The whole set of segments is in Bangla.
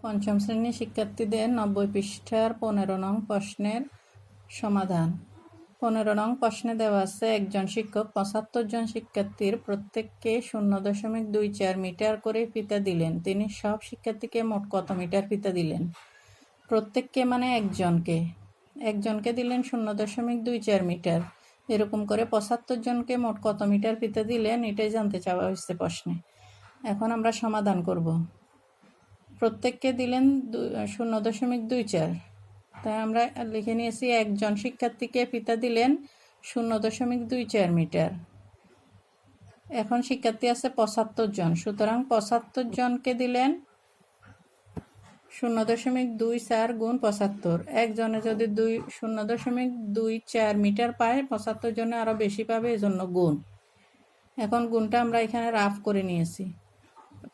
পঞ্চম শ্রেণীর শিক্ষার্থীদের 90 পৃষ্ঠার 15 নং প্রশ্নের সমাধান। 15 নং প্রশ্নে দেওয়া আছে একজন শিক্ষক 75 জন শিক্ষার্থীর প্রত্যেককে 0.24 মিটার করে ফিতা দিলেন। তিনি সব শিক্ষার্থীকে মোট কত মিটার ফিতা দিলেন? প্রত্যেককে মানে একজনকে দিলেন 0.24 মিটার। এরকম করে 75 জনকে মোট কত মিটার ফিতা দিলেন এটাই জানতে চাওয়া হয়েছে প্রশ্নে। এখন আমরা সমাধান করব। প্রত্যেককে দিলেন 0.24, তাই আমরা লিখে নিয়েছি একজন শিক্ষার্থীকে ফিতা দিলেন 0.24 মিটার। এখন শিক্ষার্থী আছে 75 জন, সুতরাং 75 জনকে দিলেন 0.24 গুণ 75। একজনে যদি 0.24 মিটার পায়, 75 জনে আরও বেশি পাবে, এজন্য গুণ। এখন গুণটা আমরা এখানে রাফ করে নিয়েছি।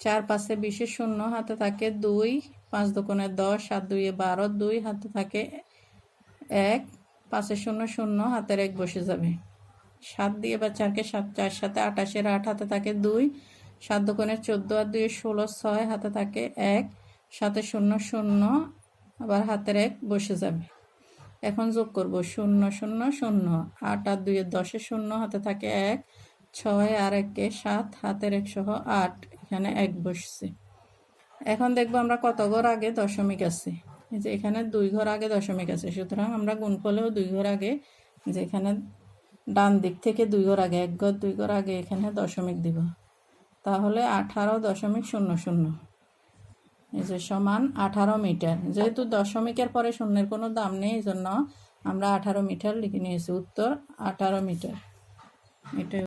4 5 20 শূন্য, হাতে থাকে 2, 5 2 10, 7 2 12, 2 হাতে থাকে 1, 5 0 0, হাতের 1 বসে যাবে। 7 দিয়ে বা 4কে 7, 4 7 28, 8 হাতে থাকে 2, 7 2 14 আর 2 16, 6 হাতে থাকে 1, 7 0 0, আবার হাতের 1 বসে যাবে। এখন যোগ করব 0 0 0, 8 আর 2 10, 0 হাতে থাকে 1, 6 আর 1 7, হাতের 1 সহ 8, এখানে 1 বসছে। এখন দেখব আমরা কত ঘর আগে দশমিক আছে। এই যে এখানে 2 ঘর আগে দশমিক আছে, সুতরাং আমরা গুণফলেও 2 ঘর আগে, যে এখানে ডান দিক থেকে 2 ঘর আগে, 1 ঘর 2 ঘর আগে এখানে দশমিক দিব। তাহলে 18.00, এই যে সমান 18 মিটার। যেহেতু দশমিকের পরে শূন্যের কোনো দাম নেই, এই জন্য আমরা 18 মিটার লিখে নিয়েছি। উত্তর 18 মিটার। এটা